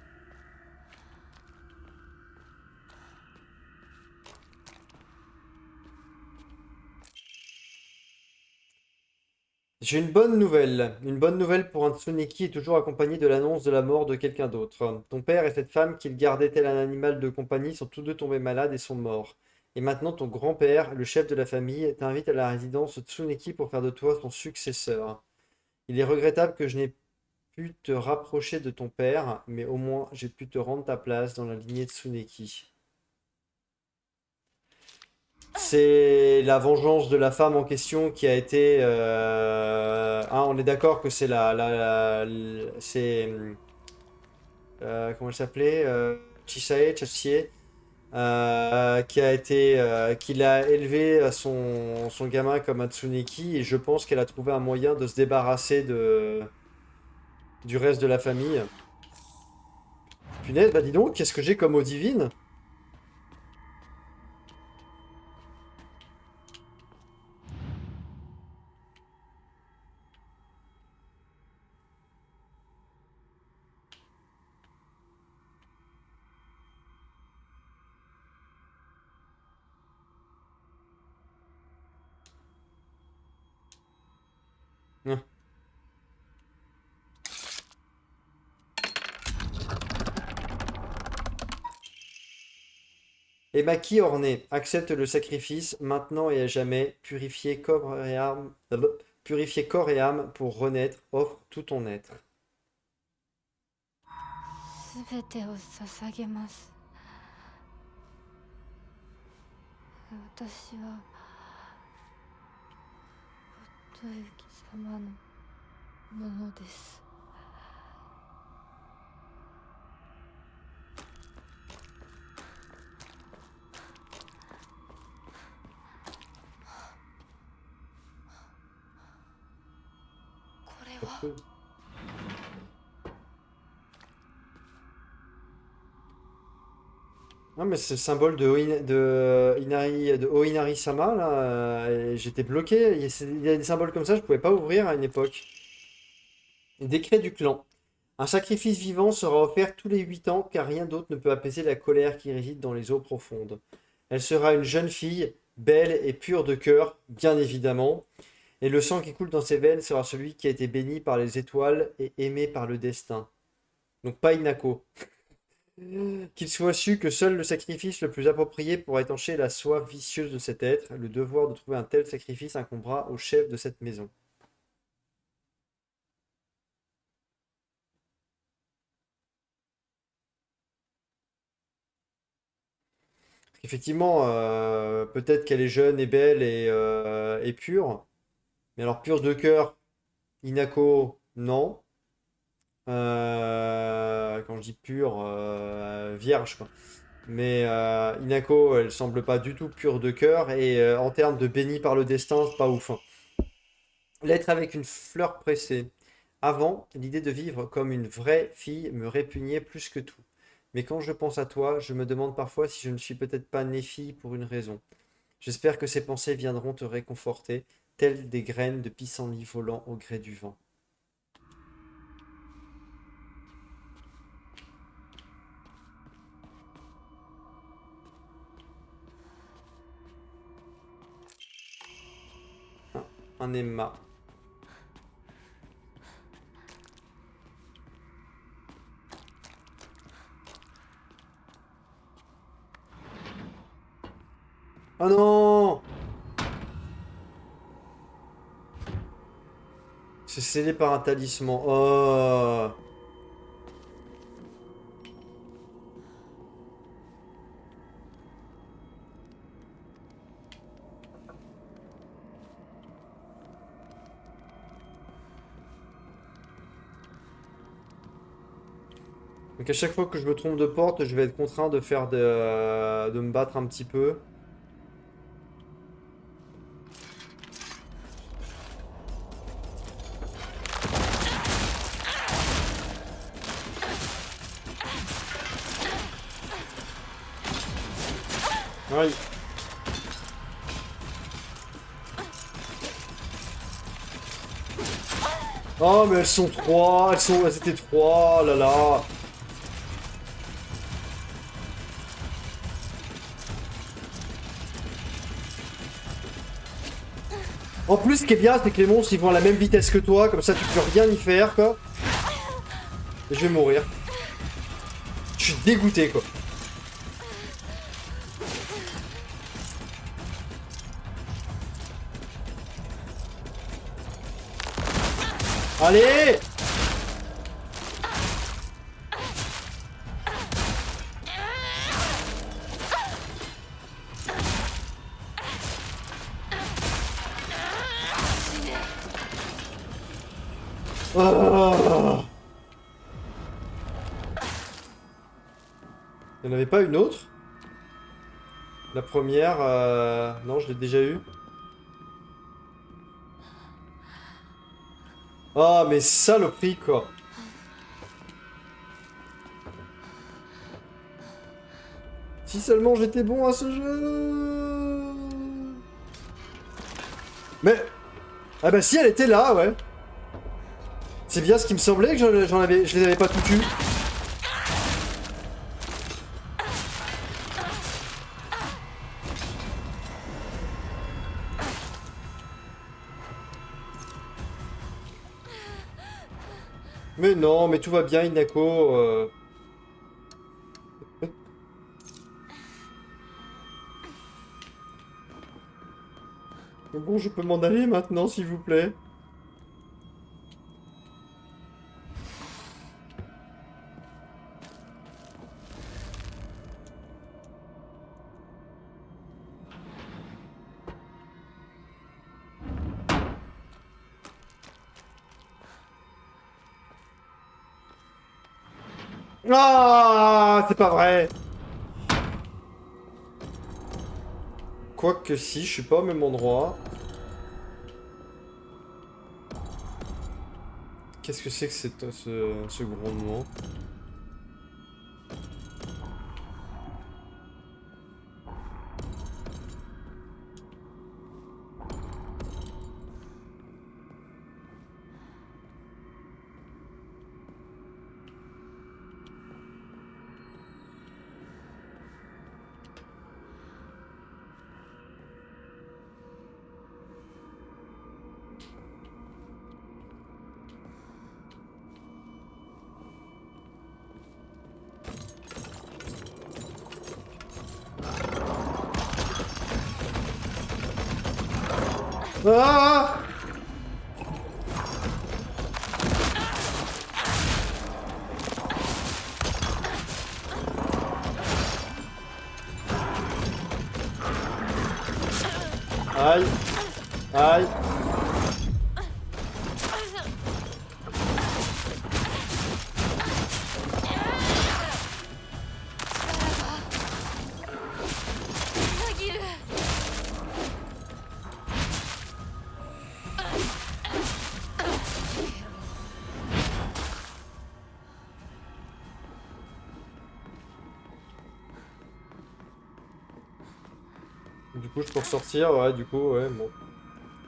J'ai une bonne nouvelle. Une bonne nouvelle pour un Tsuneki est toujours accompagnée de l'annonce de la mort de quelqu'un d'autre. Ton père et cette femme qu'il gardait tel un animal de compagnie sont tous deux tombés malades et sont morts. Et maintenant ton grand-père, le chef de la famille, t'invite à la résidence Tsuneki pour faire de toi son successeur. Il est regrettable que je n'ai pu te rapprocher de ton père, mais au moins j'ai pu te rendre ta place dans la lignée Tsuneki. C'est la vengeance de la femme en question qui a été... Ah, on est d'accord que c'est c'est... comment elle s'appelait Chisae, qui l'a élevé à son gamin comme un Tsuneki, et je pense qu'elle a trouvé un moyen de se débarrasser du reste de la famille. Punaise, bah dis donc, qu'est-ce que j'ai comme eau divine? Hein. Et Maki orné, accepte le sacrifice maintenant et à jamais, purifier corps et âme pour renaître, offre tout ton être. 全てを捧げます。私は夫行様のものです。これは Ah, mais c'est le symbole de Oinari-sama, là. Et j'étais bloqué. Il y a des symboles comme ça, je pouvais pas ouvrir à une époque. Décret du clan. Un sacrifice vivant sera offert tous les 8 ans, car rien d'autre ne peut apaiser la colère qui réside dans les eaux profondes. Elle sera une jeune fille, belle et pure de cœur, bien évidemment. Et le sang qui coule dans ses veines sera celui qui a été béni par les étoiles et aimé par le destin. Donc pas Inako. Qu'il soit su que seul le sacrifice le plus approprié pour étancher la soif vicieuse de cet être, le devoir de trouver un tel sacrifice incombera au chef de cette maison. Effectivement, peut-être qu'elle est jeune et belle et pure, mais alors pure de cœur, Inako, non. Quand je dis pure, vierge, quoi. Mais Inako, elle semble pas du tout pure de cœur. Et en termes de béni par le destin, c'est pas ouf, hein. L'être avec une fleur pressée. Avant, l'idée de vivre comme une vraie fille me répugnait plus que tout. Mais quand je pense à toi, je me demande parfois si je ne suis peut-être pas née fille pour une raison. J'espère que ces pensées viendront te réconforter, telles des graines de pissenlit volant au gré du vent. Un Emma. Oh non! C'est scellé par un talisman. Oh! Donc à chaque fois que je me trompe de porte, je vais être contraint de faire de me battre un petit peu. Aïe. Oh mais elles sont trois, elles étaient trois, oh là là. En plus, ce qui est bien, c'est que les monstres ils vont à la même vitesse que toi, comme ça tu peux rien y faire quoi. Et je vais mourir. Je suis dégoûté quoi. Allez! Ah. Il n'y en avait pas une autre? La première, non, je l'ai déjà eue. Ah, mais saloperie, quoi. Si seulement j'étais bon à ce jeu. Mais... Ah bah si, elle était là, ouais. C'est bien ce qui me semblait que je les avais pas tout eu. Mais non, mais tout va bien, Inako. Bon, je peux m'en aller maintenant, s'il vous plaît. Ah, c'est pas vrai. Quoique si, je suis pas au même endroit. Qu'est-ce que c'est que ce grondement? Ah! Aïe! Aïe! Du coup, je peux ressortir, ouais, du coup, ouais, bon.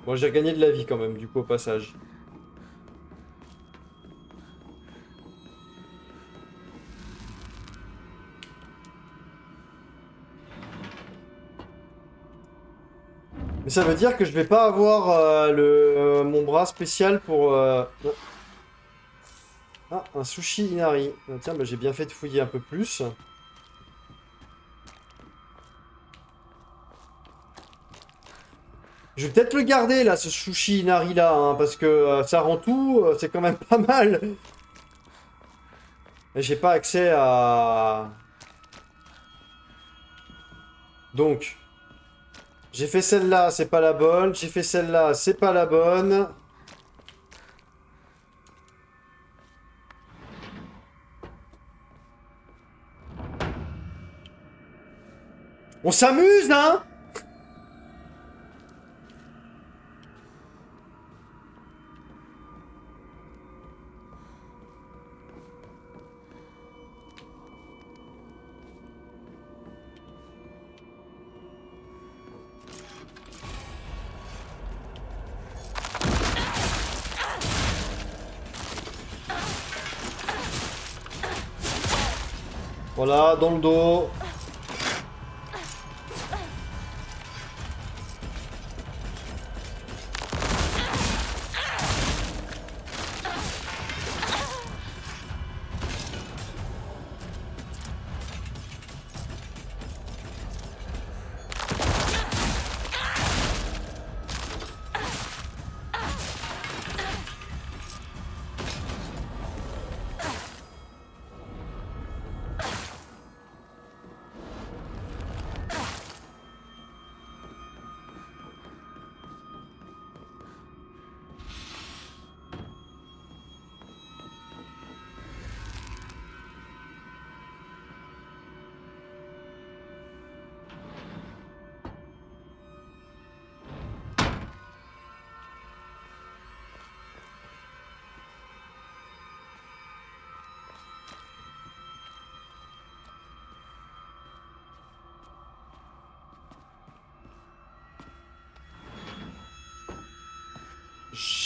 Bon, j'ai gagné de la vie quand même, du coup, au passage. Mais ça veut dire que je vais pas avoir mon bras spécial pour... Ah, un sushi inari. Ah, tiens, bah, j'ai bien fait de fouiller un peu plus. Je vais peut-être le garder, là, ce sushi inari, là, hein, parce que ça rend tout, c'est quand même pas mal. Mais j'ai pas accès à... Donc... J'ai fait celle-là, c'est pas la bonne. J'ai fait celle-là, c'est pas la bonne. On s'amuse, hein? Voilà, dans le dos.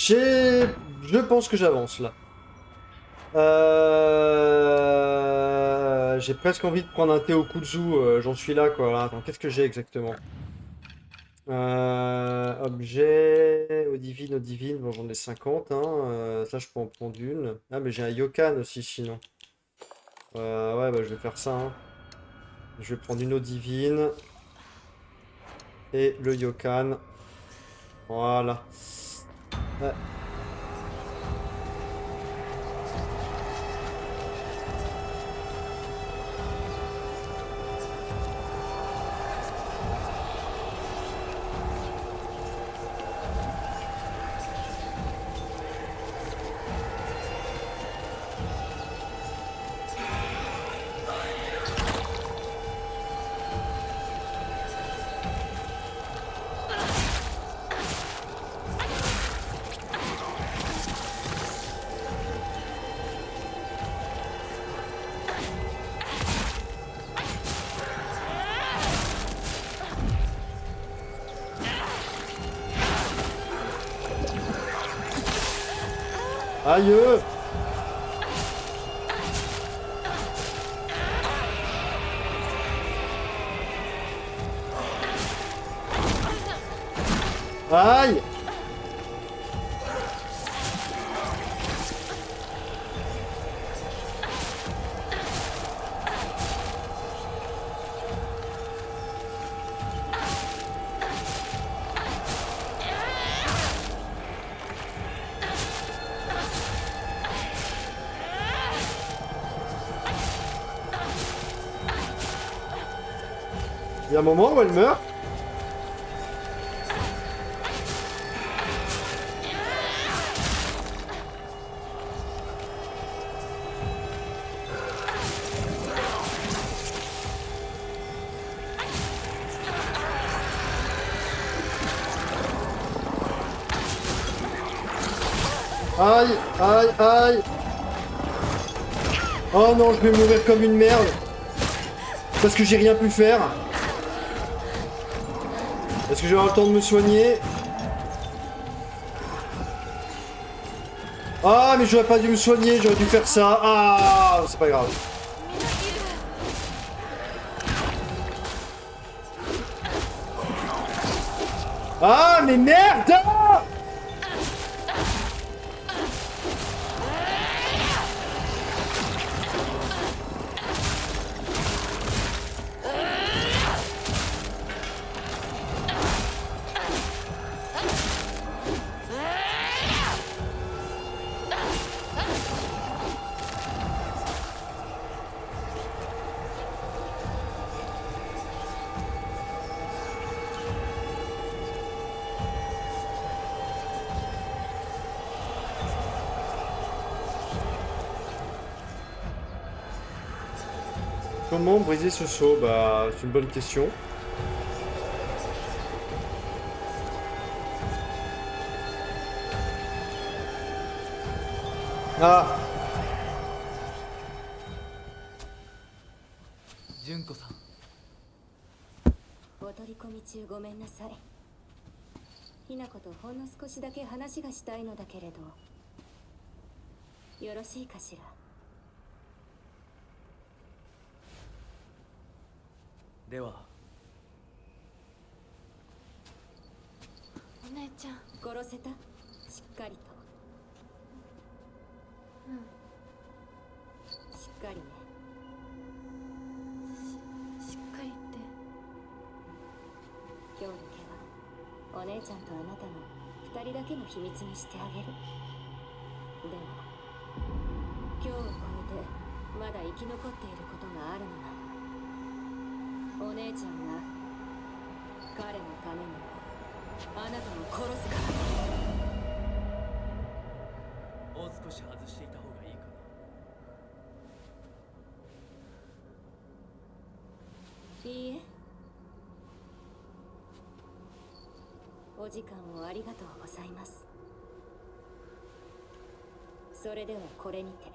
Je pense que j'avance là. J'ai presque envie de prendre un Teokutsu, j'en suis là quoi. Attends, qu'est-ce que j'ai exactement? Objet, eau divine, bon j'en ai 50, hein. Ça je peux en prendre une. Ah mais j'ai un Yokan aussi sinon. Ouais bah je vais faire ça, hein. Je vais prendre une eau divine. Et le Yokan. Voilà. Ouais. Aïe! Aïe! Il y a un moment où elle meurt? Aïe, aïe, aïe. Oh non, je vais mourir comme une merde. Parce que j'ai rien pu faire. Est-ce que je vais avoir le temps de me soigner? Ah, mais j'aurais pas dû me soigner, j'aurais dû faire ça. Ah, c'est pas grave. Ah, mais merde! Comment briser ce seau? Bah, c'est une bonne question. Ah! 純子さん、お取り込み中ごめんなさい。ひなことほんの少しだけ話がしたいのだけれど、よろしいかしら。ではお姉ちゃん。殺せた？しっかりと。うん。しっかりね。しっかりって。今日だけはお姉ちゃんとあなたの2人だけの秘密にしてあげる。でも今日を超えてまだ生き残っていることがあるのなら、お姉ちゃんが彼のためにあなたを殺すからね。もう少し外していた方がいいかな。いいえ。お時間をありがとうございます。それではこれにて。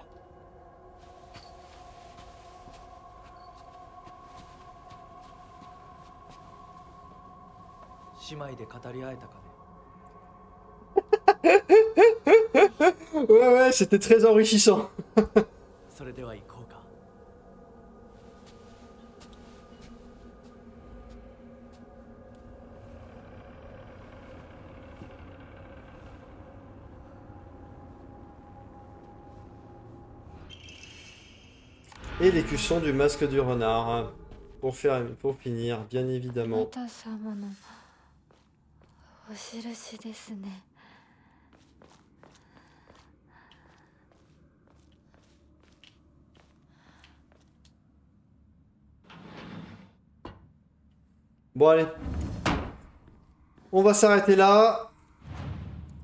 姉妹で語り合えたかね。Ouais, ouais, c'était très enrichissant. それでは行こうか。Et l'écusson du masque du renard. Pour finir, bien あな évidemment. た様のお印ですね。 Bon, allez. On va s'arrêter là.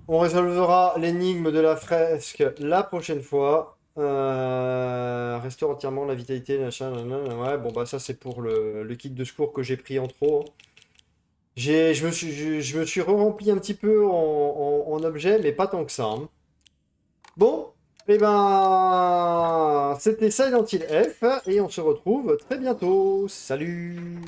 On résolvera l'énigme de la fresque la prochaine fois. Restaure entièrement la vitalité, machin, nanana. Ouais, bon, bah ça c'est pour le kit de secours que j'ai pris en trop, hein. Je me suis re-rempli un petit peu en objet, mais pas tant que ça, hein. Bon, et ben, c'était Silent Hill F, et on se retrouve très bientôt. Salut!